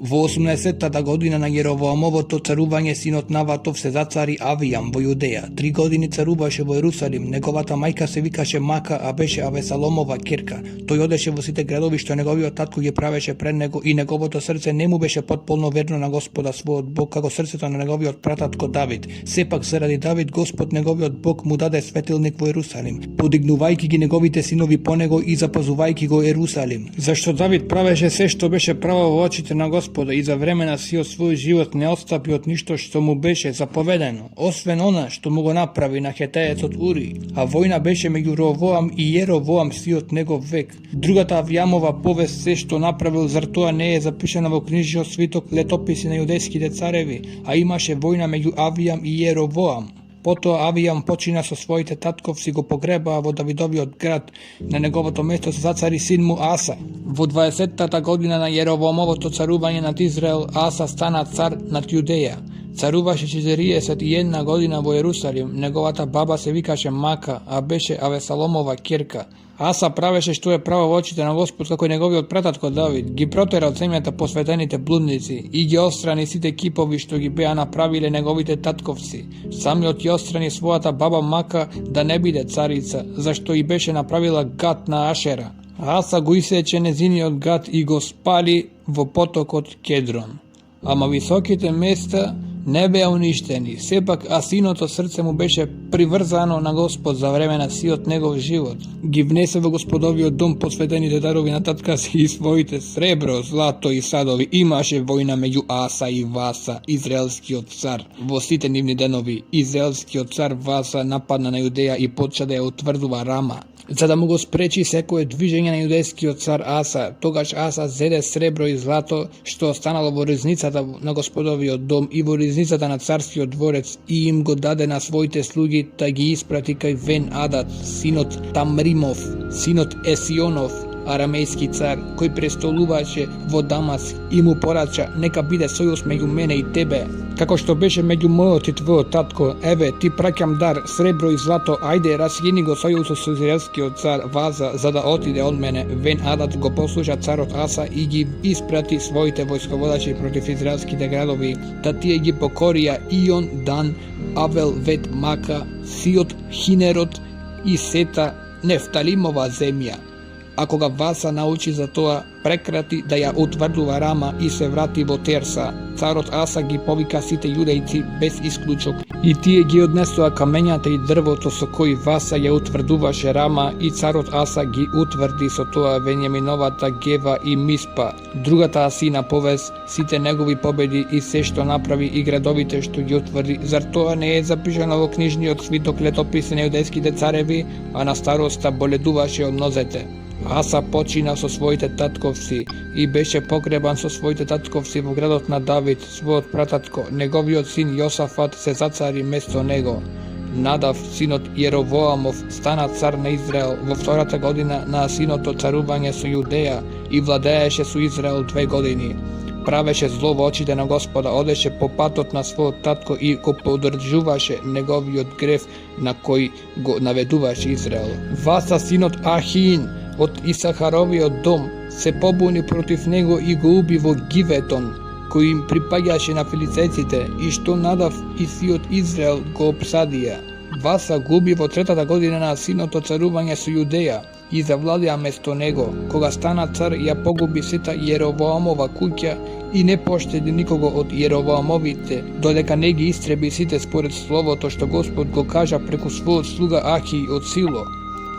Во 80-та година на Јеровоамовото царување синот Наватов се зацари Авијам во Јудеја. 3 години царуваше во Ерусалим. Неговата мајка се викаше Мака, а беше Авесаломова ќерка. Тој одеше во сите градови што неговиот татко ги правеше пред него и неговото срце не му беше потполно верно на Господа својот Бог, како срцето на неговиот прататко Давид. Сепак заради Давид Господ неговиот Бог му даде светилник во Ерусалим, подигнувајќи ги неговите синови по него и запазувајќи го Ерусалим. Зашто Давид правеше се што беше право во очите на Господа и за време на сиот свој живот не отстапи од ништо што му беше заповедено, освен она што му го направи на хетеецот Ури, а војна беше меѓу Ровоам и Јеровоам сиот негов век. Другата Авијамова повест се што направил, зар тоа не е запишана во книжниот свиток Летописи на јудејските цареви, а имаше војна меѓу Авијам и Јеровоам. Потоа Авијам почина со своите татковци, го погребаа во Давидовиот град, на неговото место се зацари син му Аса. Во 20-та година на Јеровоамовото царување над Израел, Аса стана цар над Јудеја. Царуваше 41 година во Ерусалим, неговата баба се викаше Мака, а беше Авесаломова ќерка. Аса правеше што е право во очите на Господ, како и неговиот прататко Давид. Ги протера од земјата посветените блудници и ги отстрани сите кипови што ги беа направиле неговите татковци. Самиот ја отстрани својата баба Мака да не биде царица, зашто и беше направила гат на Ашера. Аса го исече незиниот гат и го спали во потокот Кедрон. Ама високите места не беа уништени, сепак Асиното срце му беше приврзано на Господ за време на сиот негов живот. Ги внесе во Господовиот дом посветените дарови на татка си и своите сребро, злато и садови. Имаше војна меѓу Аса и Васа, израелскиот цар. Во сите нивни денови, израелскиот цар Васа нападна на Јудеја и почна да ја утврдува Рама, за да му го спречи секое движење на јудејскиот цар Аса. Тогаш Аса зеде сребро и злато што останало во ризницата на Господовиот дом и во ризницата на царскиот дворец и им го даде на своите слуги да ги испрати кај Вен Адат, синот Тамримов, синот Есионов, арамејски цар, кој престолуваше во Дамаск, и му порача: нека биде сојуз меѓу мене и тебе, како што беше меѓу мојот и твојот татко. Еве, ти праќам дар, сребро и злато, ајде, разгини го сојузот со израелскиот цар Ваза, за да отиде од мене. Вен Адат го послуша царот Аса и ги испрати своите војсководачи против израелските градови, да тие ги покорија Ион, Дан, Авел, Вет, Мака, Сиот, Хинерот и сета Нефталимова земја. А кога Васа научи за тоа, прекрати да ја утврдува Рама и се врати во Терса. Царот Аса ги повика сите јудејци без исклучок и тие ги однесоа камењата и дрвото со кои Васа ја утврдуваше Рама, и царот Аса ги утврди со тоа Вењаминовата Гева и Миспа. Другата Асина повест, сите негови победи и се што направи и градовите што ги утврди, зар тоа не е запишано во книжниот свиток Летописи на јудејските цареви? А на староста боледуваше од нозете. Аса почина со своите татковци и беше погребан со своите татковци во градот на Давид, својот прататко. Неговиот син Јосафат се зацари место него. Надав, синот Јеровоамов, стана цар на Израел во втората година на Асиното царување со Јудеја и владееше со Израел 2 години. Правеше зло во очите на Господа, одеше по патот на својот татко и го поддржуваше неговиот грев на кој го наведуваше Израел. Васа, синот Ахин, од Исахаровиот дом, се побуни против него и го уби во Гиветон, кој им припаѓаше на филицејците, и што Надав и сиот Израел го обсадија. Васа го уби во 3-та година на синото царување со Јудеја и завладеа место него. Кога стана цар, ја погуби сета Јеровоамова куќа и не поштеди никого од Јеровоамовите, додека не ги истреби сите според словото што Господ го кажа преку својот слуга Ахи од Сило.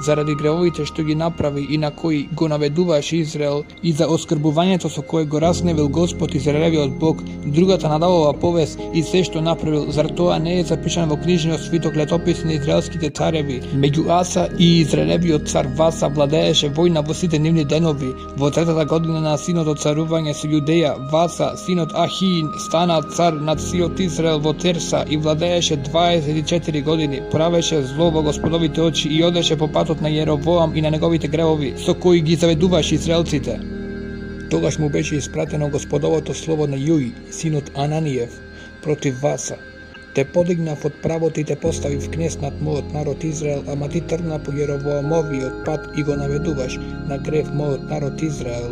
Заради гревовите што ги направи и на кои го наведуваше Израел и за оскрбувањето со кое го разневил Господ Израелевиот Бог, другата Надавова повест и се што направил, зар тоа не е запишано во книжниот свиток Летописи на израелските цареви? Меѓу Аса и Израелевиот цар Васа владееше војна во сите нивни денови. Во 3-та година на синото царување со Јудеја, Васа, синот Ахин, стана цар над сиот Израел во Терса и владееше 24 години. Правеше зло во Господовите очи и одеше по патот на Јеровоам и на неговите гревови, со кои ги заведуваше израелците. Тогаш му беше испратено Господовото слово на Јуј, синот Ананиев, против Васа. Те подигнав од правото и те поставив кнез над мојот народ Израел, ама ти тргна по Јеровоамовиот пат и го наведуваш на грев мојот народ Израел.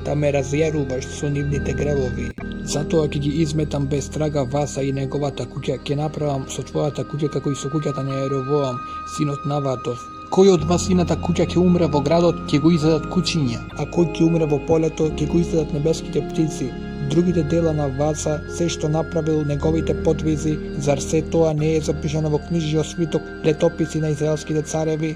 да ме разјаруваш со нивните гревови. Затоа ќе ги изметам без трага Васа и неговата куќа, ќе направам со твојата куќа како и со куќата на Јеровоам, синот Наватов. Кој од Васината куќа ќе умре во градот, ќе го изедат кучиња, а кој ќе умре во полето, ќе го изедат небеските птици. Другите дела на Васа, се што направил, неговите подвизи, зар се тоа не е запишано во книжиот свиток, летописи на израелските цареви?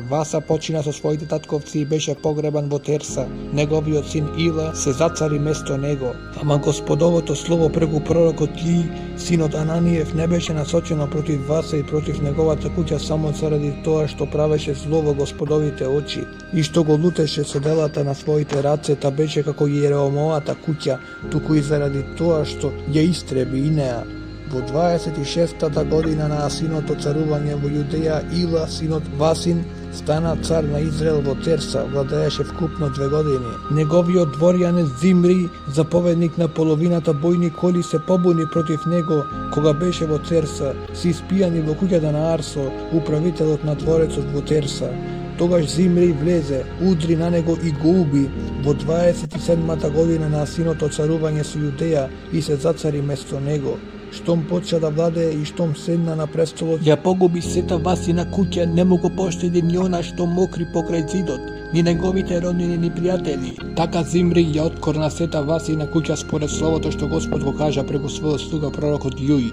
Васа почина со своите татковци и беше погребан во Терса. Неговиот син Ила се зацари место него. Ама Господовото слово преку пророкот И, синот Ананиев, не беше насочено против Васа и против неговата куќа само заради тоа што правеше зло во Господовите очи и што го лутеше со делата на своите раце, та беше како Јеромоата куќа, туку и заради тоа што ја истреби и неа. Во 26-та година на Асиното царување во Јудеја, Ила, синот Васин, стана цар на Израел во Терса, владееше вкупно 2 години. Неговиот дворјанец Зимри, заповедник на половината бојни коли, се побуни против него кога беше во Терса, се испијани во куќата на Арсо, управителот на дворецот во Терса. Тогаш Зимри влезе, удри на него и го уби во 27-та година на Асиното царување со Јудеја и се зацари место него. Штом почна да владее и штом седна на престолот, ја погуби сета Васина куќа, не му го поштеди ни она што мокри покрај зидот, ни неговите роднини ни пријатели. Така Зимри ја откорна сета Васина куќа според словото што Господ го кажа преку својот слуга пророкот Јуј.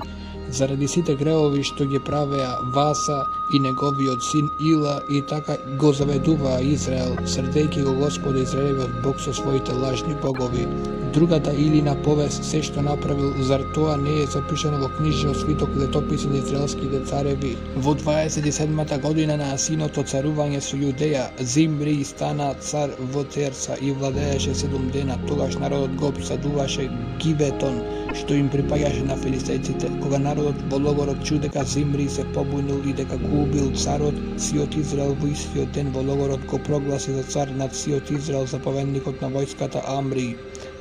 Заради сите гревови што ги правеа Васа и неговиот син Ила, и така го заведуваа Израел, срдејќи го Господа Израелевиот Бог со своите лажни богови. Другата Илина повест, се што направил, зар тоа не е запишано во книжиот свиток летописи на израелските цареви? Во 27-та година на Асиното царување со Јудеја, Зимри стана цар во Терса и владееше 7 дена. Тогаш народот го обсадуваше Гиветон, што им припаѓаше на филистејците. Кога народот во логорот чу дека Зимри се побунил и дека го убил царот, сиот Израел во истиот ден во логорот го прогласи за цар над сиот Израел заповедникот на војската Амри.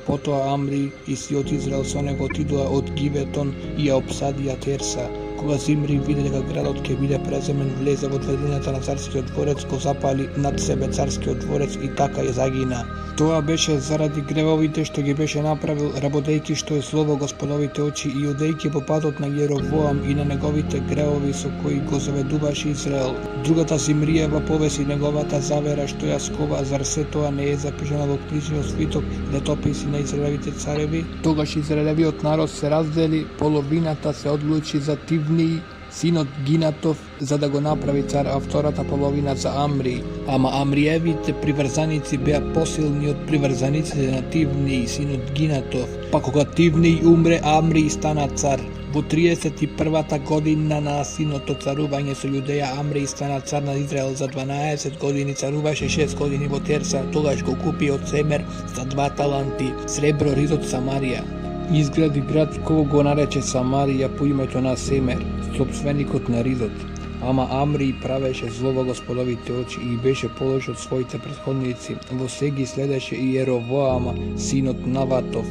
Потоа Амри и сиот Израел со него отидоа од Гиветон и ја обсадија Терса. Кога Зимри виде дека градот ќе биде преземен, влезе во дведината на царскиот дворец, го запали над себе царскиот дворец и така ја загина. Тоа беше заради гревовите што ги беше направил, работејќи што е зло во Господовите очи и одејќи по патот на Јеровоам и на неговите гревови со кои го заведуваше Израел. Другата Зимриева повест и неговата завера што ја скова, зар се тоа не е запишано во книжниот свиток летописи на израелевите цареви? Тогаш израелевиот народ се раздели, половината се одлучи за Тивни, синот Гинатов, за да го направи цар, а втората половина за Амри. Ама Амриевите приврзаници беа посилни од приврзаниците на Тивни, синот Гинатов. Па кога Тивни умре, Амри стана цар. Во 31-та година на Асиното царување со Јудеја, Амри стана цар на Израел за 12 години, царуваше 6 години во Терса. Тогаш го купи од Семер за 2 таланти сребро ризот Самарија. Изгради град кој го нарече Самарија по името на Семер, собственикот на ризот. Ама Амри правеше зло во Господовите очи и беше полош од своите претходници. Во се ги следеше и Јеровоама, синот Наватов,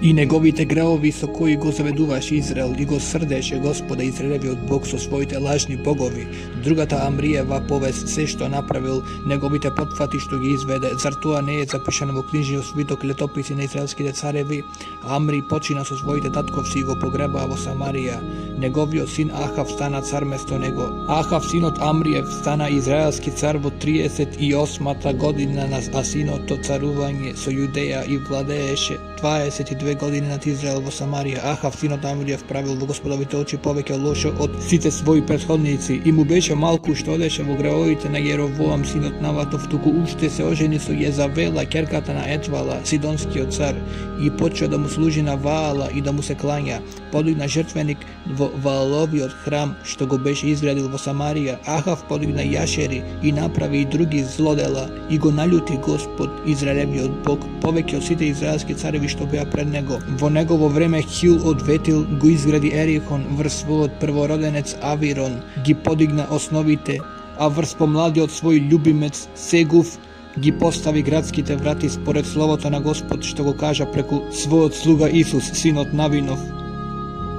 и неговите гревови со кои го заведуваше Израел, и го срдеше Господа Израелевиот Бог со своите лажни богови. Другата Амриева повест, се што направил, неговите потфати што ги изведе, зар тоа не е запишано во книжниот свиток летописи на израелските цареви? Амри почина со своите татковци и го погребаа во Самарија. Неговиот син Ахав стана цар место него. Ахав, синот Амриев, стана израелски цар во 38-та година на Асиното царување со Јудеја и владееше 22 години над Израел во Самарија. Ахав, синот Амриев, правил во Господовите очи повеќе лошо од сите своји претходници и му беше малку што одеше во гревовите на Јеровоам, синот Наватов, туку уште се ожени со Језавела, ќерката на Етвала, сидонскиот цар, и почна да му служи на Ваала и да му се клања. Подигна жртвеник во Вааловиот храм што го беше изградил во Самарија. Ахав подигна јашери и направи и други злодела и го наљути Господ Израелевиот Бог повеќе од сите израелски цареви што беа пред него. Во негово време Хил од Ветил го изгради Ерихон, врз својот првороденец Авирон ги подигна основите, а врз помладиот свој љубимец Сегув ги постави градските врати според словото на Господ што го кажа преку својот слуга Исус, синот Навинов.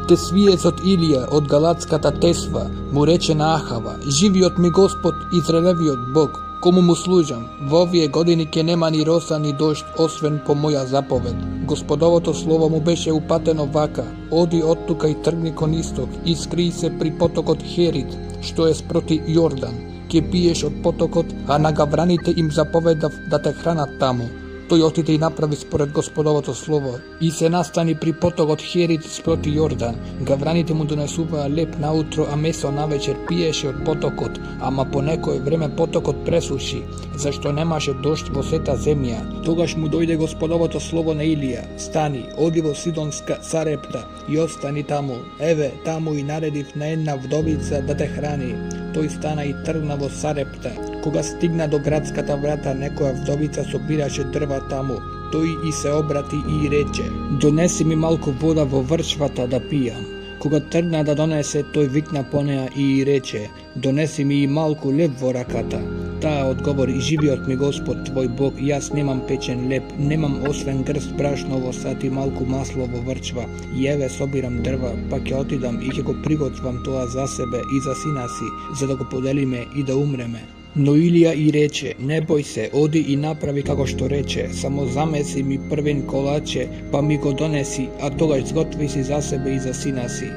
Тесвиецот Илија од галатската Тесва му рече на Ахава: живиот ми Господ Израелевиот Бог, komu mu služam. V ovije godini ke nema ni rosa ni došt, osven po moja zapoved. Gospodovото slovo mu беше upateno vaka, odi od tuka i trgni kon istok, i skrij se pri potokot Herit, što je sproti Jordan, ke piješ od potokot, a na gavraните im zapovedav da te hranat tamo. Той отиде и направи според Господовото слово и се настани при потокот Херит спроти Јордан. Гавраните му донесуваа леп наутро, а месо навечер пиеше од потокот, ама по некое време потокот пресуши, зашто немаше дожд во сета земја. Тогаш му дојде Господовото слово на Илија: стани, оди во Сидонска Сарепта и остани таму. Еве, таму и наредив на една вдовица да те храни. Тој стана и тргна во Сарепта. Кога стигна до градската врата, некоја вдовица собираше дрва таму. Тој и се обрати и рече: донеси ми малку вода во врчвата да пијам. Кога тргна да донесе, тој викна по неа и рече: донеси ми и малку леп во раката. Таа одговори: живиот ми Господ твој Бог, јас немам печен леп, немам освен грст брашно во сат и малку масло во врчва. И еве собирам дрва, па ќе отидам и ќе го приготвам тоа за себе и за сина си, за да го поделиме и да умреме. Но Илија и рече: не бој се, оди и направи како што рече, само замеси ми првен колаче, па ми го донеси, а тогаш сготви си за себе и за сина си.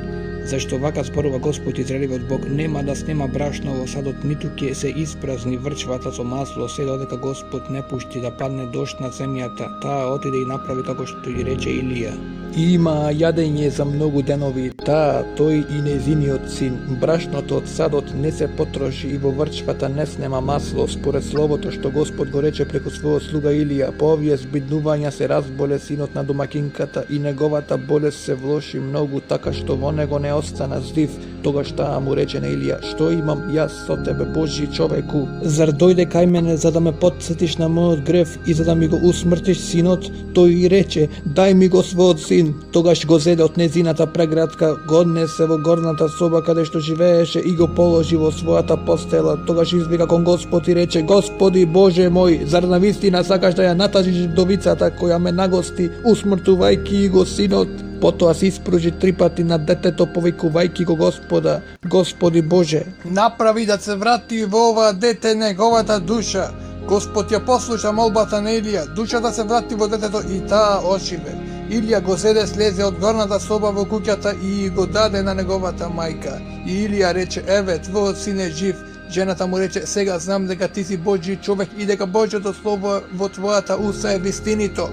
Зашто вака зборува Господ Израелевиот Бог: нема да снема брашно во садот, ниту ќе се испразни врчвата со масло, се додека Господ не пушти да падне дожд на земјата. Таа отиде и направи како што и рече Илија. Има јадење за многу денови, таа, тој и незиниот син. Брашното од садот не се потроши и во врчвата не снема масло, според словото што Господ го рече преку својот слуга Илија. По овие збиднувања се разболе синот на домакинката и неговата болест се влоши многу, така што во него не остана здив. Тогаш таа му рече на Илија: што имам јас со тебе, Божји човеку? Зар дојде кај мене за да ме потсетиш на мојот грев и за да ми го усмртиш синот? Тој и рече: дај ми го својот син. Тогаш го зеде од незината преградка, го однесе во горната соба каде што живееше и го положи во својата постела. Тогаш извика кон Господ и рече: Господи Боже мој, зар навистина сакаш да ја натажиш вдовицата која ме нагости, усмртувајќи го синот? Потоа се испружи 3 пати на детето, повикувајќи го Господа: Господи Боже, направи да се врати во ова дете неговата душа. Господ ја послуша молбата на Илија, душата се врати во детето и таа оживе. Илија го зеде, слезе од горната соба во куќата и го даде на неговата мајка. И Илија рече: еве, твојот син е жив. Жената му рече: сега знам дека ти си Божји човек и дека Божјото слово во твојата уста е вистинито.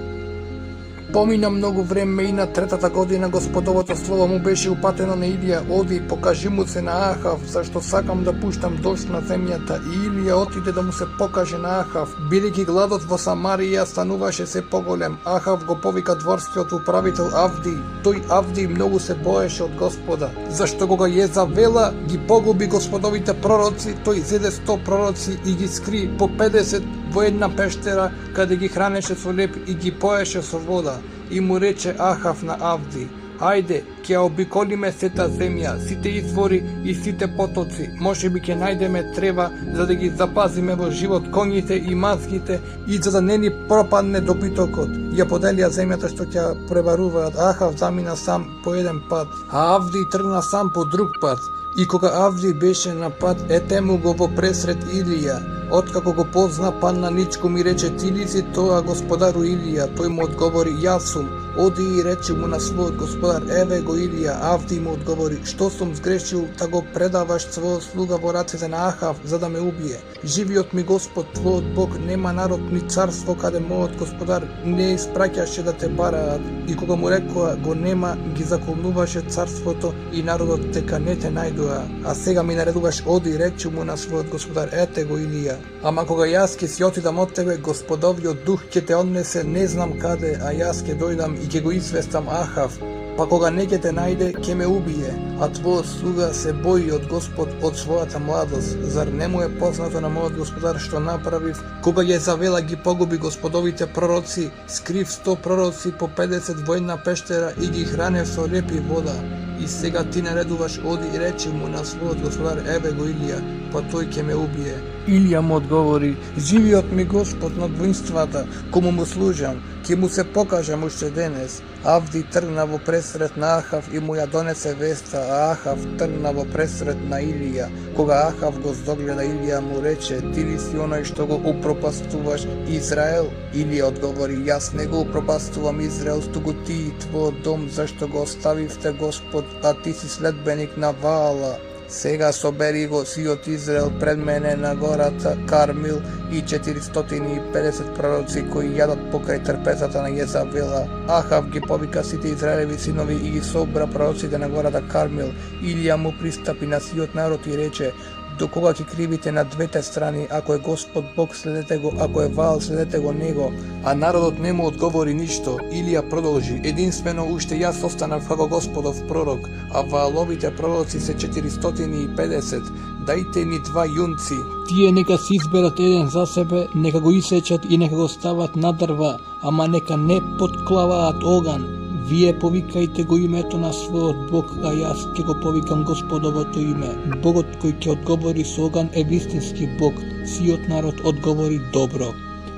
Помина многу време и на 3-та година Господовото слово му беше упатено на Илија: оди, покажи му се на Ахав, зашто сакам да пуштам дожд на земјата. И Илија отиде да му се покаже на Ахав. Бидејќи гладот во Самарија стануваше се поголем, Ахав го повика дворскиот управител Авди. Тој Авди многу се боеше од Господа, зашто кога Језавела ги погуби Господовите пророци, тој зеде 100 пророци и ги скри по 50 во една пештера, каде ги хранеше со леп и ги поеше со вода. И му рече Ахав на Авди: ајде, ќе обиколиме сета земја, сите извори и сите потоци. Можеби ќе најдеме трева за да ги запазиме во живот коњите и мазгите и за да не ни пропадне добитокот. Ја поделија земјата што ќе пребаруваат. Ахав замина сам по еден пат, а Авди тргна сам по друг пат. И кога Авди беше на пат, етему го во пресред Илија. Откако го позна паннаничко, ми рече: ти ли си тоа, господару Илија? Тој му одговори: јас сум. Оди и рече му на својот господар: еве го Илија. Авди му одговори: што сум сгрешил да го предаваш својот слуга во рацете на Ахав за да ме убие? Живиот ми Господ твојот Бог, нема народ ни царство каде мојот господар не испраќаше да те бараат. И кога му рекоа го нема, ги заколнуваше царството и народот дека не те најдоа. А сега ми наредуваш: оди, рече му на својот господар: ете го Илија. Ама кога јас ќе си отидам од тебе, Господовиот дух ќе те однесе не знам каде, а јас ќе дојдам и ќе го известам Ахав. Па кога не ќе те најде, ќе ме убие, а твојот слуга се бои од Господ од својата младост. Зар не му е познато на мојот господар што направив? Кога Језавела ги погуби Господовите пророци, скрив 100 пророци по 50 во една пештера и ги хранев со леп и вода. И сега ти наредуваш: оди и речи му на својот господар: еве го Илија, па тој ќе ме убие. Илија му одговори: живиот ми Господ над воинствата, кому му служам, ќе му се покажам уште денес. Avdi trnavo presret na Ahav i mu ja donese vesta, a Ahav trnavo presret na Ilija. Koga Ahav go zdogleda, Ilija mu reče, ti li si onaj što go upropastuvaš Izrael? Ilija odgovori, jas ne go upropastuvam Izrael, stugu ti i tvoj dom, zašto go ostavivte Gospod, a ti si sledbenik na Vaala. Сега собери го сиот Израел пред мене на гората Кармил и 450 пророци кои јадат покрај трпезата на Језавела. Ахав ги повика сите Израелеви синови и ги собра пророците на гората Кармил. Илија му пристапи на сиот народ и рече, до кога ќе кривите на двете страни, ако е Господ Бог следете го, ако е Ваал следете го него. А народот не му одговори ништо. Илија продолжи, единствено уште јас останав како Господов пророк, а Вааловите пророци се 450, дајте ми 2 јунци. Тие нека си изберат еден за себе, нека го исечат и нека го стават на дрва, ама нека не подклаваат оган. Вие повикајте го името на својот Бог, а јас ќе го повикам Господовото име. Богот кој ќе одговори со оган е вистински Бог. Сиот народ одговори добро.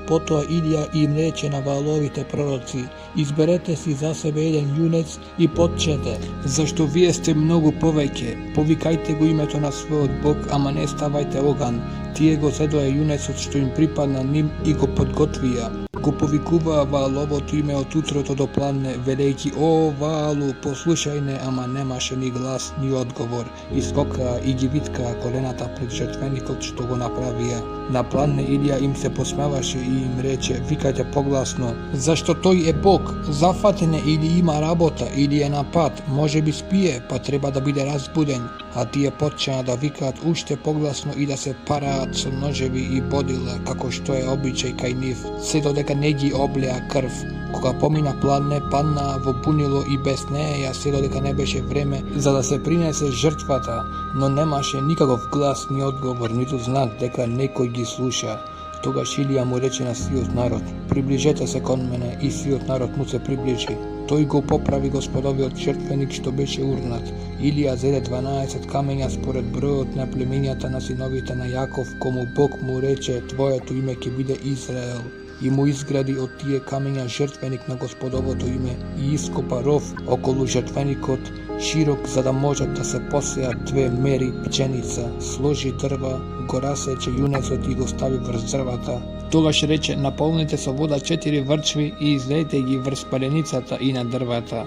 Потоа Илија им рече на Вааловите пророци, изберете си за себе еден јунец и потчете, зашто вие сте многу повеќе. Повикајте го името на својот Бог, ама не ставајте оган. Тие го зедоа јунецот што им припадна ним и го подготвија. Го повикуваа Вааловото име од утрото до пладне, велејќи, о, Ваалу, послушај не, ама немаше ни глас, ни одговор. И скокаа и ги виткаа колената пред жртвеникот што го направија. На пладне Илија им се посмеваше и им рече, викајте погласно, зашто тој е Бог, зафатен е или има работа, или е на пат, може би спие, па треба да биде разбуден. А тие почнаа да викаат уште погласно и да се параат со ножеви и бодила, како што е обичај кај нив, се додека не ги облеа крв. Кога помина пладне, паднаа во бунило и без неја се додека не беше време за да се принесе жртвата, но немаше никаков глас ни одговор, ниту знак дека некој ги слуша. Тогаш Илија му рече на сиот народ, приближете се кон мене, и сиот народ му се приближи. Тој го поправи Господовиот жртвеник што беше урнат. Илија зеде 12 камења според бројот на племењата на синовите на Јаков, кому Бог му рече, твоето име ќе биде Израел. И му изгради од тие камења жртвеник на Господовото име и ископа ров околу жртвеникот, широк за да можат да се посеат 2 мери пченица, сложи дрва, го расече јунецот и го стави врз дрвата. Тогаш рече, наполнете со вода 4 врчви и излејте ги врз паленицата и на дрвата.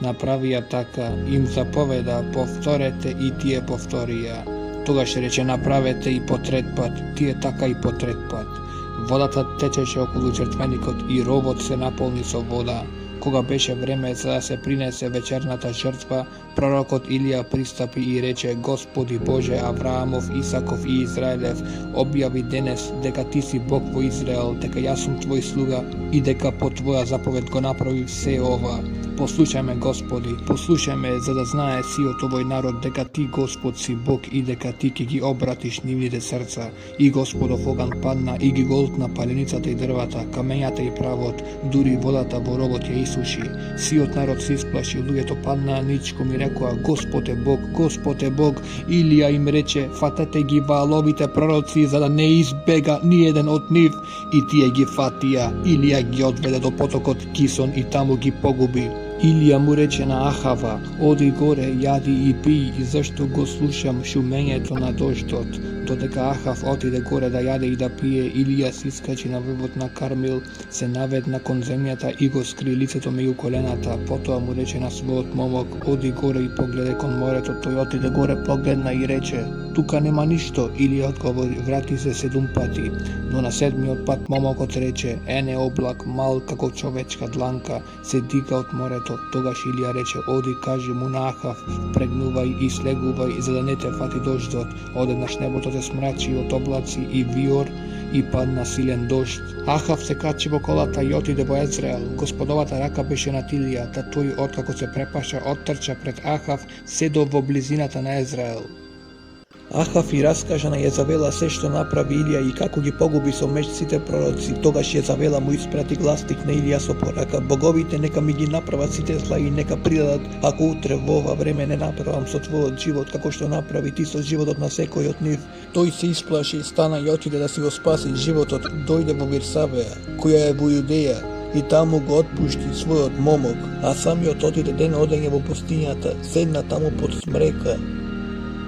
Направија така, им заповеда, повторете и тие повторија. Тогаш рече, направете и по трет пат, тие така и по трет пат. Водата течеше околу жртвеникот и ровот се наполни со вода. Кога беше време за да се принесе вечерната жртва, пророкот Илија пристапи и рече, Господи Боже Авраамов, Исаков и Израелев, објави денес дека ти си Бог во Израел, дека јас сум твој слуга и дека по твоја заповед го направи се ова. Послушај ме, Господи, послушај ме, за да знае сиот овој народ дека ти, Господ, си Бог и дека ти ќе ги обратиш нивните срца. И Господов оган падна и ги голтна паленицата и дрвата, камењата и правот, дури водата во ровот ја исуши. Сиот народ се исплаши, луѓето паднаа ничком и рекоа, Господ е Бог, Господ е Бог. Илија им рече, фатете ги Вааловите пророци, за да не избега ни еден од нив. И тие ги фатија. Илија ги одведе до потокот Кисон и таму ги погуби. Илија му рече на Ахава, оди горе, јади и пий, зашто го слушам шумењето на дождот. Додека Ахав отиде горе да јаде и да пие, Илија се искачи на врвот на Кармил, се наведна кон земјата и го скри лицето меѓу колената. Потоа му рече на својот момок, оди горе и погледај кон морето. Тој отиде горе, погледна и рече, тука нема ништо. Илија одговори, врати се 7 пати. Но на 7-миот пат момокот рече, ене облак мал како човечка дланка се дига од морето. Тогаш Илија рече, оди кажи му на Ахав, прегнувај и слегувај за да не те фати дождот. Одеднаш небото се смрачи од облаци и виор и падна силен дожд. Ахав се качи во колата и отиде во Езраел. Господовата рака беше над Илија, та тој откако се препаша, оттрча пред Ахав, седо во близината на Езраел. Ахав и раскажа на Језавела се што направи Илија и како ги погуби со меч сите пророци. Тогаш Језавела му испрати гласник на Илија со порака, боговите нека ми ги направат сите зла и нека придадат, ако утре во ова време не направам со твојот живот како што направи ти со животот на секој од нив. Тој се исплаши, стана и отиде да си го спаси животот, дојде во Вирсавеја, која е во Јудеја, и таму го отпушти својот момок, а самиот отиде ден одење во пустињата, седна таму под смрека.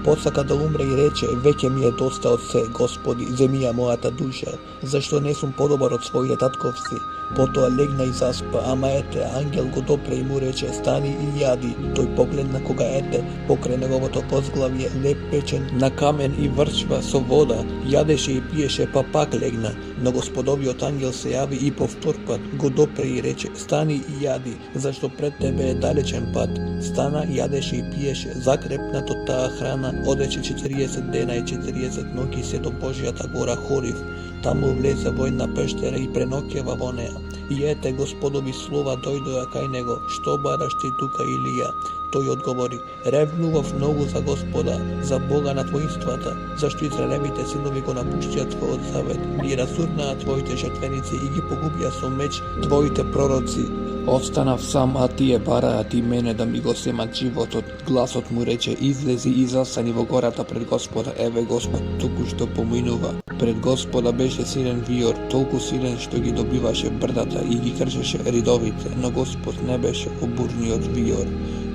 Посака да умре и рече, веќе ми е доста од се, Господи, земи ја мојата душа, зашто не сум подобар од своите татковци. Потоа легна и заспа, ама ете, ангел го допре и му рече, стани и јади. Тој погледна кога ете, покрај неговото позглавје, леп печен на камен и врчва со вода, јадеше и пиеше, па пак легна. Но Господовиот ангел се јави и повтор пат, го допре и рече, стани и јади, зашто пред тебе е далечен пат. Стана, јадеше и пиеше, закрепнат од таа храна, одеше 40 дена и 40 ноќи се до Божјата гора Хорив. Таму влезе во една пештера и преноќева во неа. И ете Господови слова дојдоа кај него, што бараш ти тука Илија? Тој одговори, ревнував многу за Господа, за Бога на твоинствата, зашто израелевите синови го напуштија твојот завет, ги расурнаа твоите жртвеници и ги погубија со меч твоите пророци. Останав сам, а тие бараат и мене да ми го земат животот. Гласот му рече, излези и застани во гората пред Господа. Еве Господ туку што поминува. Пред Господа беше силен виор, толку силен што ги добиваше брдата и ги кршеше ридовите, но Господ не беше во бурниот виор.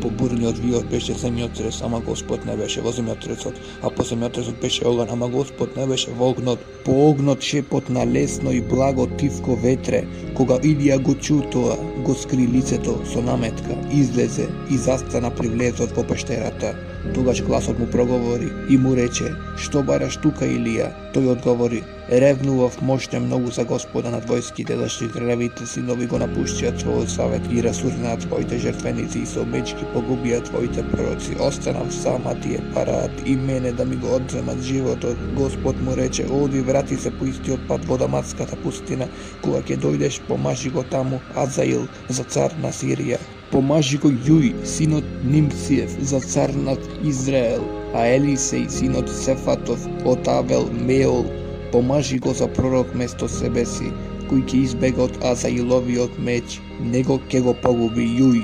По бурниот виор беше земјотрес, ама Господ не беше во земјотресот, а по земјотресот беше оган, ама Господ не беше во огнот. По огнот шепот на лесно и благо тивко ветре, кога Илија го чутоа, го скри лицето со наметка, излезе и застана при влезот во пештерата. Тогаш гласот му проговори и му рече, што бараш тука Илија? Тој одговори, ревнував мощне многу за Господа над војските, зашто израелевите синови го напуштија твојот завет, ги расурнаа твоите жртвеници и со меч ги погубија твоите пророци. Останав сам, а тие параат и мене да ми го одземат животот. Господ му рече, оди врати се по истиот пат во Дамаската пустина, кога ќе дојдеш помажи го таму Азаил за цар на Сирија. Помажи го Јуј, синот Нимциев, за цар над Израел, а Елисеј, синот Сефатов, од Авел Меол, помажи го за пророк место себе си, кој ќе избега од Азаиловиот меч, него ќе го погуби Јуј,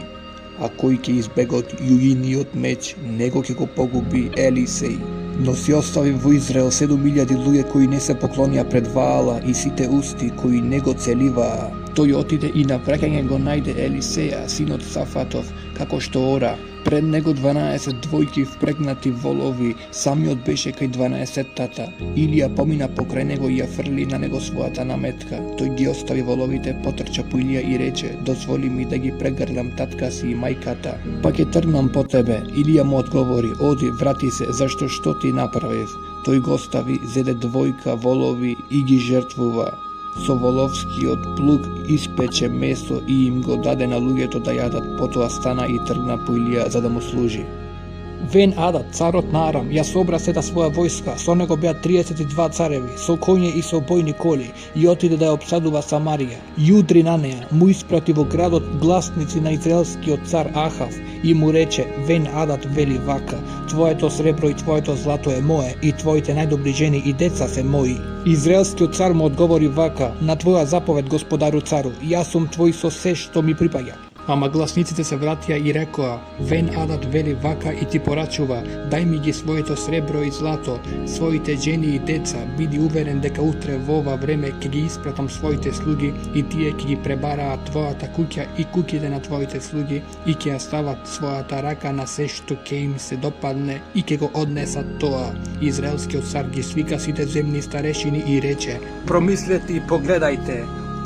а кој ќе избега од Јуиниот меч, него ќе го погуби Елисеј. Но си остави во Израел 7000 луѓе кои не се поклонија пред Ваала и сите усти кои не го целиваа. Тој отиде и на враќање го најде Елисеја, синот Сафатов, како што ора. Пред него 12 двојки впрегнати волови, самиот беше кај 12-тата. Илија помина покрај него и ја фрли на него својата наметка. Тој ги остави воловите, потрча по Илија и рече, дозволи ми да ги прегрлам татка си и мајката. Па ќе тргнам по тебе. Илија му одговори, оди, врати се, зашто што ти направив? Тој го остави, зеде двојка волови и ги жртвува. Со воловскиот плуг испече месо и им го даде на луѓето да јадат, потоа стана и тргна по Илија за да му служи. Вен Адад, царот на Арам, ја собра сета своја војска, со него беа 32 цареви, со коње и со бојни коли, и отиде да ја обсадува Самарија. Јудри на неа, му испрати во градот гласници на израелскиот цар Ахав и му рече, Вен Адад вели вака, твоето сребро и твоето злато е мое, и твоите најдобри жени и деца се мои. Израелскиот цар му одговори вака, на твоја заповед, господару цару, јас сум твој со се што ми припаѓа. Ама гласниците се вратија и рекоа, Вен Адад вели вака и ти порачува, дај ми ги своето сребро и злато, своите жени и деца, биди уверен дека утре во ова време ќе ги испратам своите слуги и тие ќе ги пребараат твојата куќа и куќите на твоите слуги и ќе ја стават својата рака на се што ќе им се допадне и ќе го однесат тоа. Израелскиот цар ги свика сите земни старешини и рече, промислете и погледајте,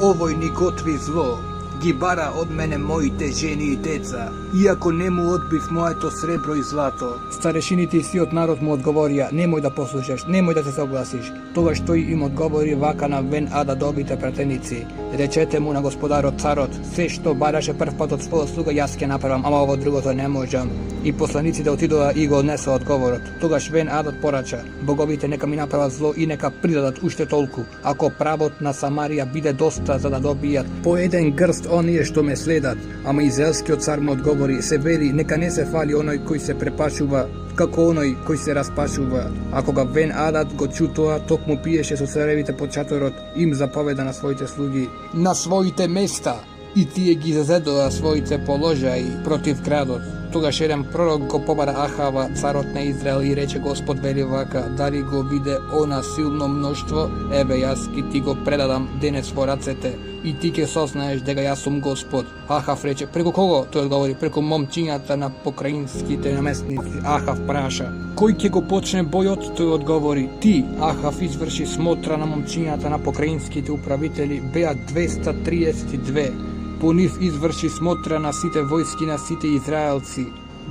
овој ни готви зло. Ги бара од мене моите жени и деца, иако не му одбив моето сребро и злато. Старешините и сиот народ му одговорија, немој да послушаш, немој да се согласиш. Тогаш тој им одговори вака на Вен Ададовите пратеници, речете му на господарот царот, се што бараше прв пат од својот слуга јас ќе направам, ама ово другото не можам. И посланиците отидоа и го однесоа одговорот. Тогаш Вен Адад порача, боговите нека ми направат зло и нека придадат уште толку, ако правот на Самарија биде доста за да добијат по еден грст оние што ме следат. Ама израелскиот цар му одговори, се вели, нека не се фали оној кој се препашува, како оној кој се распашува. А кога Вен Адад го чутоа, токму пиеше со царевите под чаторот, им заповеда на своите слуги, на своите места, и тие ги зазедоа своите положаи против градот. Тогаш еден пророк го побара Ахава, царот на Израел, и рече: Господ вели вака, дали го виде она силно мноштво, еве јас ки ти го предадам денес во рацете, и ти ќе сознаеш дека јас сум Господ. Ахав рече: преку кого? Тој одговори: преку момчињата на покраинските наместници. Ахав праша: кој ќе го почне бојот? Тој одговори: ти. Ахав изврши смотра на момчињата на покраинските управители, беа 232. По нив изврши смотра на сите војски на сите израелци,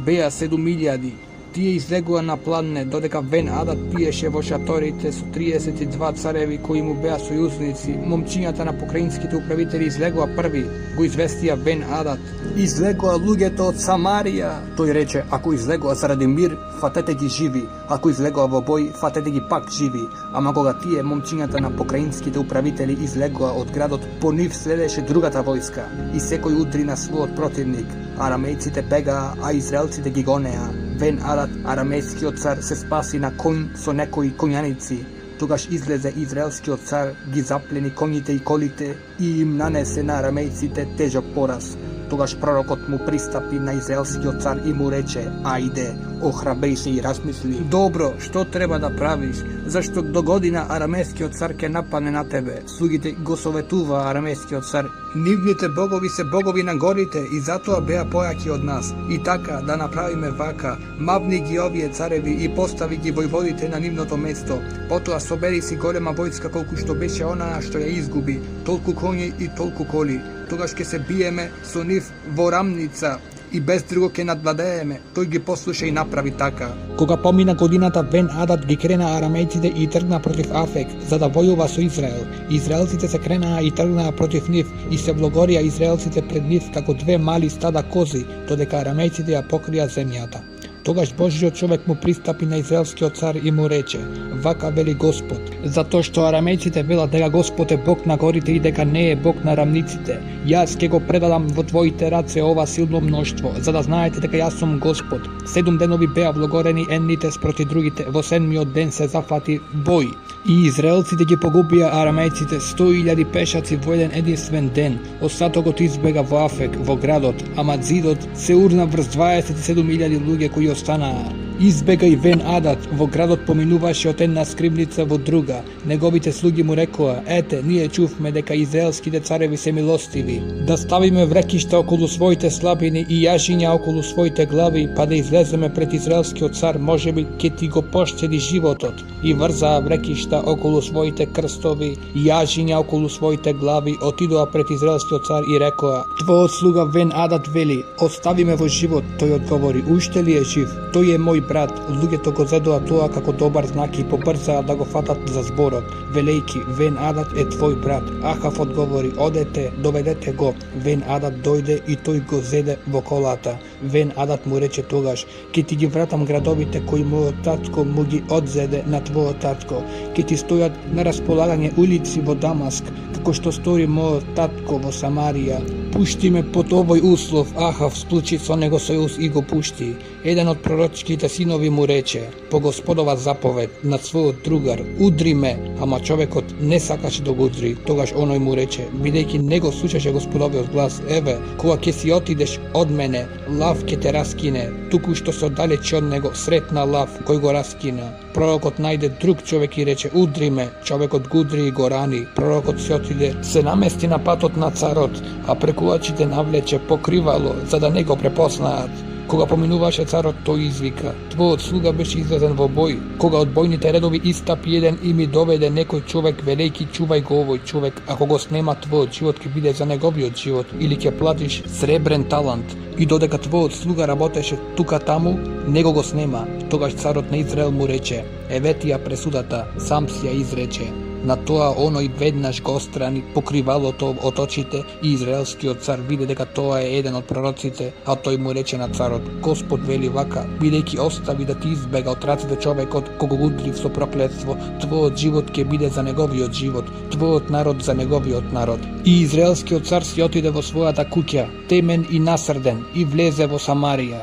беа 7000. Тие излегува на пладне, додека Вен Адат пиеше во шаторите со 32 цареви кои му беа сојузници. Момчињата на покраинските управители излегува први, го известија Вен Адат. Излегува луѓето од Самарија. Тој рече: ако излегува заради мир, фатете ги живи, ако излегува во бој, фатете ги пак живи. Ама кога тие момчињата на покраинските управители излегува од градот, по нив следеше другата војска, и секој удри на својот противник. Арамејците бегаа, а израелците ги гонеа. Вен Адат, арамејскиот цар, се спаси на конј со некои коњаници. Тогаш излезе израелскиот цар, ги заплени коњите и колите и им нанесе на арамејците тежок пораз. Тогаш пророкот му пристапи на израелскиот цар и му рече: ајде, охрабеј се и размисли. Добро, што треба да правиш? Зашто до година арамејскиот цар ќе нападне на тебе. Слугите го советува арамејскиот цар: нивните богови се богови на горите и затоа беа појаки од нас. И така да направиме вака: мавни ги овие цареви и постави ги војводите на нивното место. Потоа собери си голема војска колку што беше онаа што ја изгуби, толку коњи и толку коли. Тогаш ќе се биеме со нив во рамница и без друго ќе надвладееме. Тој ги послуша и направи така. Кога помина годината, Вен Адат ги крена арамејците и тргна против Афек, за да војува со Израел. Израелците се кренаа и тргнаа против нив, и се влогорија израелците пред нив како две мали стада кози, додека арамејците ја покрија земјата. Тогаш Божиот човек му пристапи на израелскиот цар и му рече: вака вели Господ, затоа што арамејците велат дека Господ е Бог на горите и дека не е Бог на рамниците. Јас ќе го предадам во твоите раце ова силно мноштво, за да знаете дека јас сум Господ. 7 денови беа влогорени едните спроти другите, во 7-миот ден се зафати бој. И израелците ги погубија арамејците 100.000 пешаци во еден единствен ден. Остатокот избега во Афек, во градот, ама зидот се урна врз 27.000 луѓе кои останаа. Избега и Вен Адат, во градот поминуваше од една скривница во друга. Неговите слуги му рекоа: ете, ние чувме дека израелските цареви се милостиви. Да ставиме врекишта околу своите слабини и јажиња околу своите глави, па да излеземе пред израелскиот цар, можеби ќе ти го поштеди животот. И врзаа врекишта околу своите крстови и јажиња околу своите глави, отидоа пред израелскиот цар и рекоа: твојот слуга Вен Адат вели: оставиме во живот. Тој одговори: уште ли е жив? Тој е мој брат. Луѓето го зедоа тоа како добар знак и побрзаа да го фатат за зборот, велејки: Вен Адат е твој брат. Ахав одговори: одете, доведете го. Вен Адат дојде и тој го зеде во колата. Вен Адат му рече тогаш: ќе ти ги вратам градовите кои мојот татко му ги одзеде на твојот татко. Ќе ти стојат на располагање улици во Дамаск, како што стори мојот татко во Самарија. Пушти ме под овој услов. Ахав склучи со него сојуз и го пушти. Еден од пророчките синови му рече по Господова заповед на својот другар: удри ме, ама човекот не сакаше да го удри. Тогаш оној му рече, бидејќи не го слушаше Господовиот глас: еве, кога ќе си отидеш од мене, лав ќе те раскине. Туку што се оддалечи од него, сретна лав кој го раскина. Пророкот најде друг човек и рече: удри ме. Човекот го удри и го рани. Пророкот се отиде, се намести на патот на царот, а преку очите навлече покривало, за да не го препознаат. Кога поминуваше царот, тој извика: твојот слуга беше излезен во бој. Кога од бојните редови истапи еден и ми доведе некој човек, велејки: чувај го овој човек, ако го снема твојот живот ќе биде за неговиот живот, или ќе платиш сребрен талант. И додека твојот слуга работеше тука таму, него го снема. Тогаш царот на Израел му рече: еве ти ја пресудата, сам си ја изрече. На тоа оној веднаш го отстрани покривалото од очите и израелскиот цар виде дека тоа е еден од пророците, а тој му рече на царот: Господ вели вака, бидејќи остави да ти избега од рацете човекот кого го удрив со проклетство, твојот живот ќе биде за неговиот живот, твојот народ за неговиот народ. И израелскиот цар си отиде во својата куќа, темен и насрден, и влезе во Самарија.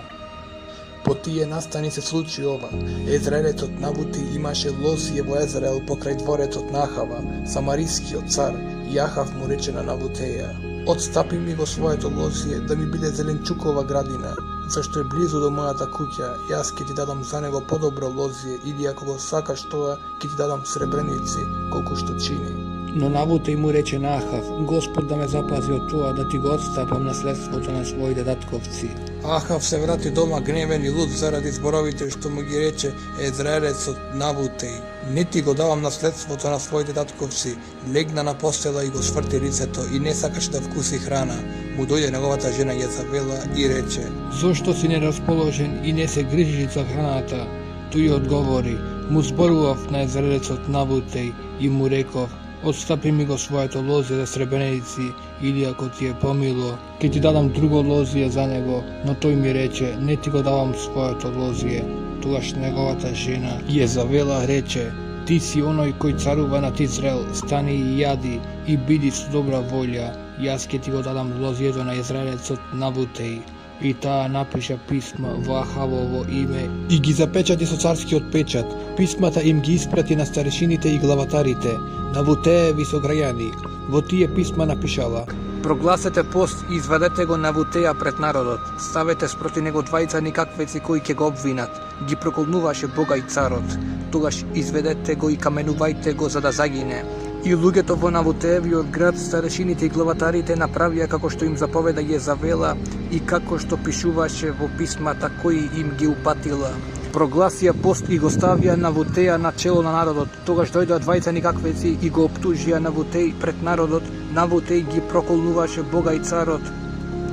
По тие настани се случи ова. Езраелецот Навути имаше лозие во Езраел покрај дворецот на Ахава, самарискиот цар, и Ахав му рече на Навутеја: отстапи ми во своето лозие да ми биде зеленчукова градина. Зашто е близу до мојата куќа, јас ќе ти дадам за него подобро лозие, или ако го сакаш тоа, ќе ти дадам сребреници, колку што чини. Но Навутеј му рече на Ахав, Господ да ме запази од тоа да ти го отстапам наследството на своите татковци. Ахав се врати дома гневен и луд заради зборовите што му ги рече Езраелецот Навутеј. Не ти го давам наследството на своите татковци. Легна на постела и го сврти лицето и не сакаше да вкуси храна. Му дојде неговата жена Језавела и рече: Зошто си нерасположен и не се грижиш за храната? Тој одговори: Му зборував на Езраелецот Навутеј и му реков: Отстапи ми го своето лозие за сребреници, или ако ти е помило, ќе ти дадам друго лозие за него, но тој ми рече, не ти го давам своето лозие. Тогаш неговата жена Језавела рече, ти си оној кој царува над Израел, стани и јади и биди со добра волја, јас ќе ти го дадам лозието на Израелецот Навутеј. И таа напиша писма во Ахавово име и ги запечати со царскиот печат. Писмата им ги испрати на старешините и главатарите, Навутееви сограјани. Во тие писма напишала: Прогласете пост и изведете го Навутеја пред народот. Ставете спроти него двајца никаквеци кои ќе го обвинат. Ги проколнуваше Бога и царот. Тогаш изведете го и каменувајте го за да загине. И луѓето во Навутеевиот град, старешините и главатарите направија како што им заповеда Језавела и како што пишуваше во писмата кои им ги упатила. Прогласија пост и го ставија Навутеја на чело на народот. Тогаш дојдоа двајца никаквеци и го оптужија Навутеј пред народот. Навутеј ги проколнуваше Бога и царот.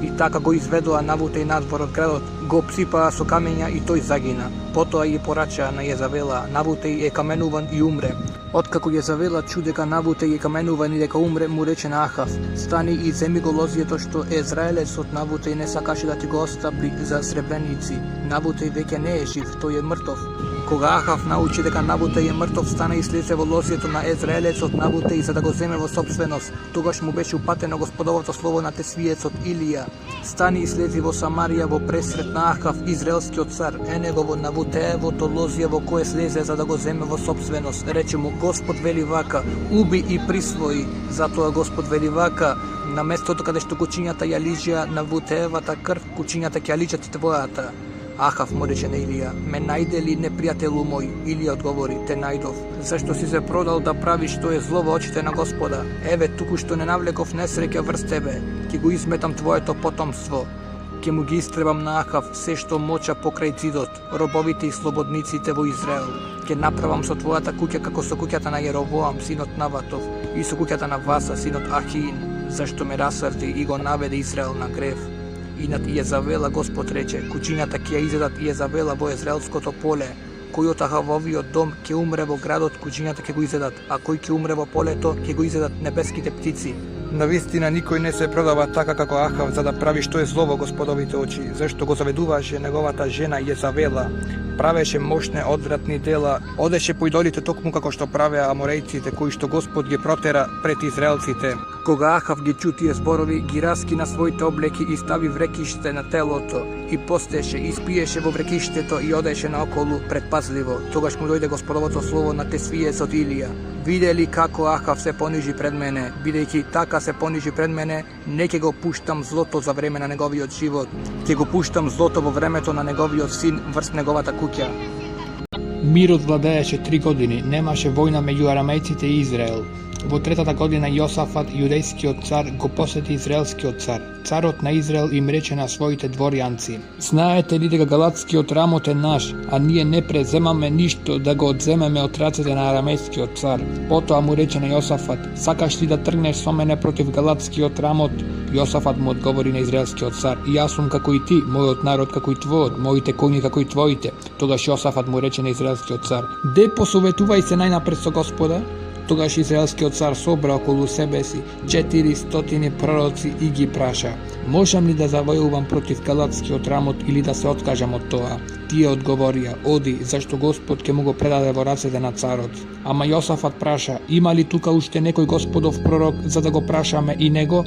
И така го изведоа Навутеј надвор од градот, го обсипаа со камења и тој загина. Потоа ја порачаа на Језавела, Навутеј е каменуван и умре. Откако Језавела чу дека Навутеј е каменуван и дека умре, му рече на Ахав: Стани и земи го лозието што Езраелецот Навутеј не сакаше да ти го отстапи за сребреници. Навутеј веќе не е жив, тој е мртов. Кога Ахав научи дека Навутеј е мртов, стана и слезе во лозието на Езраелецот Навутеј за да го земе во собственост. Тогаш му беше упатено Господовото слово на тесвиецот Илија: Стани и слези во Самарија во пресрет на Ахав, израелскиот цар, е негово Навутеевото лозие во кое слезе за да го земе во собственост. Рече му: Господ вели вака: уби и присвои. Затоа Господ вели вака: на местото каде што кучињата ја лижија Навутеевата крв, кучињата ќе ја лижат и твојата. Ахав му рече на Илија: Ме најде ли непријателу мој? Илија одговори: Те најдов. Зашто си се продал да правиш што е зло во очите на Господа? Еве, туку што не навлеков несреќа врз тебе, ќе го изметам твоето потомство. Ќе му ги истребам на Ахав се што моча покрај ѕидот, робовите и слободниците во Израел. Ќе направам со твојата куќа како со куќата на Јеровоам, синот Наватов, и со куќата на Васа, синот Ахиин, зашто ме расрди и го наведе Израел на грев. И над Језавела Господ рече: кучињата ќе ја изедат Језавела во Израелското поле. Кој од Ахавовиот дом ќе умре во градот, кучињата ќе го изедат, а кој ќе умре во полето, ќе го изедат небеските птици. Навистина никој не се продава така како Ахав за да прави што е зло во Господовите очи, зашто го заведуваше неговата жена Језавела. Правеше мощне одвратни дела, одеше по идолите токму како што правеа аморејците, кои што Господ ги протера пред израелците. Кога Ахав ги чу тие зборови, ги раскина своите облеки и стави врекиште на телото, и постеше, и спиеше во врекиштето и одеше наоколу предпазливо. Тогаш му дојде Господовото слово на тесвиецот Илија: Видели како Ахав се понижи пред мене, бидејќи така се понижи пред мене, не ќе го пуштам злото за време на неговиот живот, ќе го пуштам злото во времето на неговиот син врз неговата куќа. Мирот владееше 3 години, немаше војна меѓу арамејците и Израел. Во 3-та година Јосафат, јудејскиот цар, го посети израелскиот цар. Царот на Израел им рече на своите дворјанци: Знаете ли дека галатскиот рамот е наш, а ние не преземаме ништо да го одземеме од рацете на арамејскиот цар? Потоа му рече на Јосафат: Сакаш ли да тргнеш со мене против галатскиот рамот? Јосафат му одговори на израелскиот цар: Јас сум како и ти, мојот народ како и твојот, моите коњи како и твоите. Тогаш Јосафат му рече на израелскиот цар: Де посоветувај се најнапред со Господа? Тогаш израелскиот цар собра околу себе си 400 пророци и ги праша: Можам ли да завојувам против галатскиот рамот или да се откажам од тоа? Тие одговорија: Оди, зашто Господ ќе му го предаде во рацете на царот. Ама Јосафат праша: Има ли тука уште некој Господов пророк за да го прашаме и него?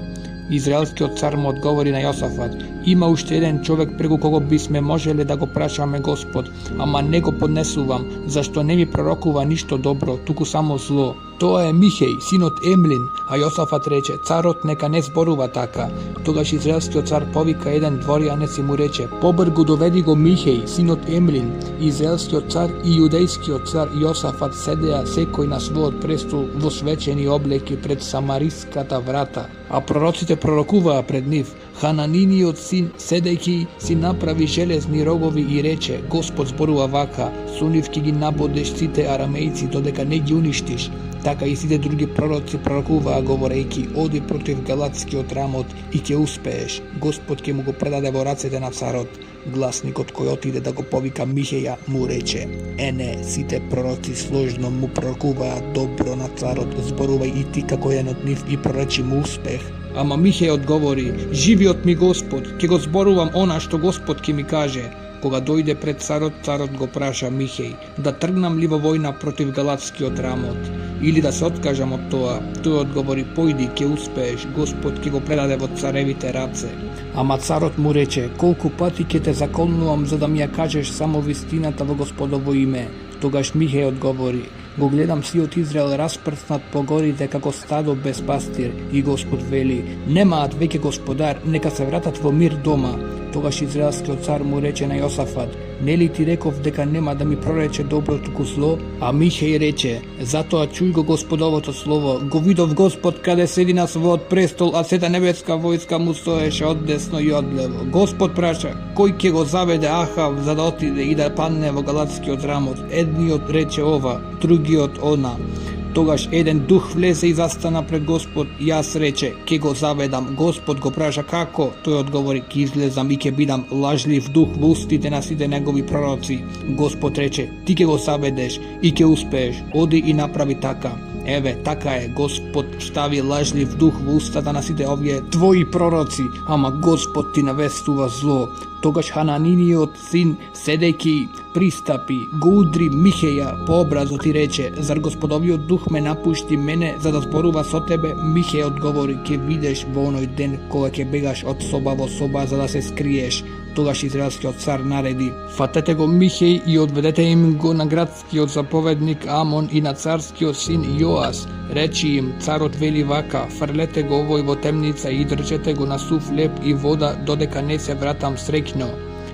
Израелскиот цар му одговори на Јосафат: Има уште еден човек преку кого бисме можеле да го прашаме Господ, ама не го поднесувам, зашто не ми пророкува ништо добро, туку само зло. Тоа е Михеј, синот Емлин, а Јосафат рече, царот нека не зборува така. Тогаш израелскиот цар повика еден дворјанец и му рече, побргу доведи го Михеј, синот Емлин. Израелскиот цар и јудејскиот цар Јосафат седеа секој на својот престол во свечени облеки пред самариската врата, а пророците пророкуваа пред нив. Хананиниот син, седејќи, си направи железни рогови и рече, Господ зборува вака, со нив ќе ги набодеш сите арамејци додека не ги уништиш. Така и сите други пророци пророкуваа говорејќи, оди против галатскиот Рамот и ќе успееш. Господ ќе му го предаде во рацете на царот. Гласникот кој отиде да го повика Михеја му рече, ене, сите пророци сложно му пророкуваа добро на царот, зборувај и ти како еден од нив и проречи му успех. Ама Михеј одговори, живиот ми Господ, ќе го зборувам она што Господ ќе ми каже. Кога дојде пред царот, царот го праша Михеј, да тргнам ли во војна против галатскиот Рамот, или да се откажам од тоа. Тој одговори, појди, ќе успееш, Господ ќе го предаде во царевите раце. Ама царот му рече, колку пати ќе те заколнувам за да ми ја кажеш само вистината во Господово име. Тогаш Михеј одговори, го гледам сиот Израел распрснат по горите како стадо без пастир, и Господ вели, немаат веќе господар, нека се вратат во мир дома. Тогаш израелскиот цар му рече на Јосафат, нели ти реков дека нема да ми прорече добро туку зло? А Михеј рече, затоа чуј го Господовото слово, го видов Господ каде седи на својот престол, а сета небеска војска му стоеше оддесно и одлево. Господ праша, кој ќе го заведе Ахав за да отиде и да падне во галатскиот Рамот? Едниот рече ова, другиот она. Тогаш еден дух влезе и застана пред Господ, и јас рече, ке го заведам. Господ го праша како? Тој одговори, ке излезам и ке бидам лажлив дух во устите на сите негови пророци. Господ рече, ти ке го заведеш и ке успееш, оди и направи така. Еве, така е, Господ стави лажлив дух во устата на сите овие твои пророци, ама Господ ти навестува зло. Тогаш Хананиниот син, седејќи, пристапи, го удри Михеја по образот и рече, зар Господовиот дух ме напушти мене за да зборува со тебе? Михеј одговори, ќе видиш во оној ден кога ќе бегаш од соба во соба за да се скриеш. Тогаш израелскиот цар нареди, фатете го Михеј и одведете им го на градскиот заповедник Амон и на царскиот син Јоас. Речи им, царот вели вака, фрлете го овој во темница и држете го на сув леп и вода додека не се вратам среќно.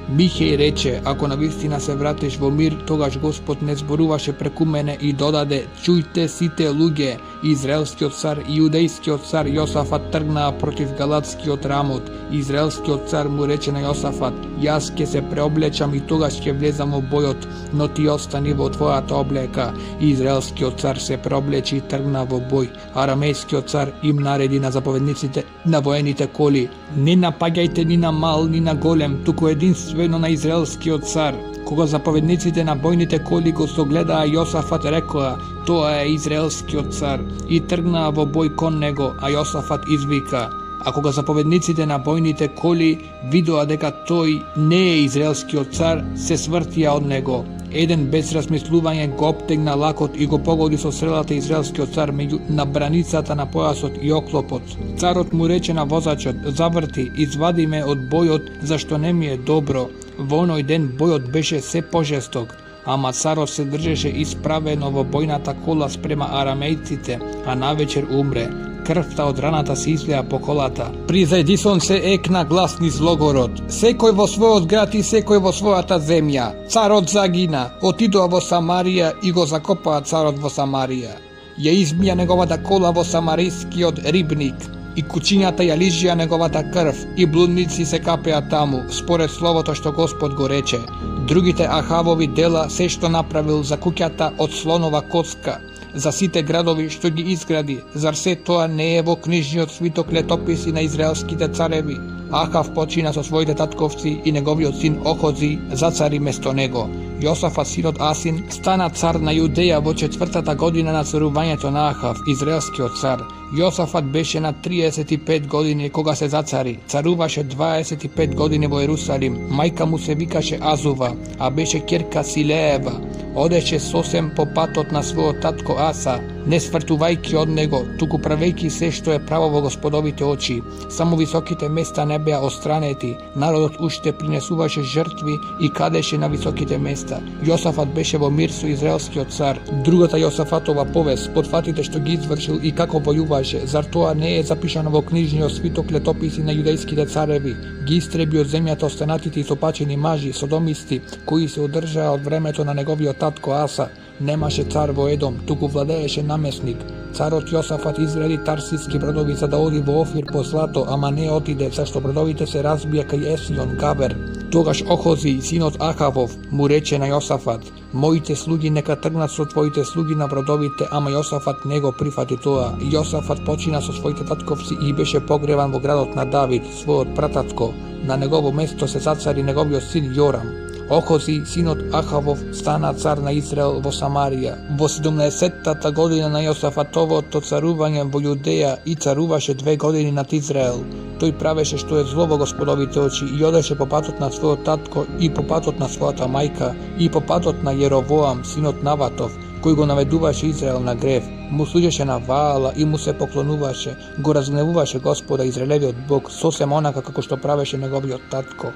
Михеј рече, ако навистина се вратиш во мир, тогаш Господ не зборуваше преку мене и додаде, чујте сите луѓе, израелскиот цар и јудејскиот цар Јосафат тргнаа против галатскиот Рамот. Израелскиот цар му рече на Јосафат, јас ќе се преоблечам и тогаш ќе влезам во бојот, но ти остани во твојата облека. Израелскиот цар се преоблечи и тргна во бој. Арамејскиот цар им нареди на заповедниците на воените коли, не напаѓајте ни на мал, ни на голем, туку единствено на израелскиот цар. Кога заповедниците на бојните коли го согледаа Јосафат, рекоа, тоа е израелскиот цар, и тргнаа во бој кон него, а Јосафат извика. А кога заповедниците на бојните коли видоа дека тој не е израелскиот цар, се свртија од него. Еден без размислување го оптегна лакот и го погоди со стрелата израелскиот цар меѓу набраницата на појасот и оклопот. Царот му рече на возачот, заврти, извади ме од бојот, зашто не ми е добро. Во оној ден бојот беше се пожесток, ама царот се држеше исправено во бојната кола спрема арамејците, а навечер умре. Крвта од раната се излеа по колата. Призајдисон се екна глас низ логорот. Секој во својот град и секој во својата земја. Царот загина, отидоа во Самарија и го закопаа царот во Самарија. Ја измија неговата кола во самарискиот рибник и кучињата ја лижија неговата крв и блудници се капеа таму, според словото што Господ го рече. Другите Ахавови дела се што направил за куќата од слонова коцка, за сите градови што ги изгради, зар се тоа не е во книжниот свиток летописи на израелските цареви? Ахав почина со своите татковци и неговиот син Охози зацари место него. Јосафат синот Асин стана цар на Јудеја во 4-та година на царувањето на Ахав, израелскиот цар. Josafat беше на 35 години кога се зацари. Царуваше 25 години во Ерусалим. Мајка му се викаше Азува, а беше ќерка Силеева. Одеше сосем по патот на својот татко Аса, не свртувајќи од него, туку правејќи се што е право во Господовите очи. Само високите места не беа отстранети, народот уште принесуваше жртви и кадеше на високите места. Јосафат беше во мир со израелскиот цар. Другата Јосафатова повест, потфатите што ги извршил и како војуваше, зар тоа не е запишано во книжниот свиток летописи на јудејските цареви? Ги истреби од земјата останатите и сопачени мажи, содомисти, кои се одржаа од времето на неговиот татко Аса. Немаше цар во Едом, туку владееше намесник. Царот Јосафат изгради тарсиски бродови за да оди во Офир по злато, ама не отиде, зашто бродовите се разбија кај Есион Габер. Тогаш Охози, синот Ахавов, му рече на Јосафат: моите слуги нека тргнат со твоите слуги на бродовите, ама Јосафат не го прифати тоа. Јосафат почина со своите татковци и беше погребан во градот на Давид, својот прататко. На негово место се зацари неговиот син Јорам. Охози, синот Ахавов, стана цар на Израел во Самарија. Во 70-та година на Јосафатовото царување во Јудеја и царуваше 2 години над Израел. Тој правеше што е зло во Господовите очи и одеше по патот на својот татко и по патот на својата мајка и по патот на Јеровоам, синот Наватов, кој го наведуваше Израел на грев. Му служеше на Ваала и му се поклонуваше, го разгневуваше Господа Израелевиот Бог, сосем онака како што правеше неговиот татко.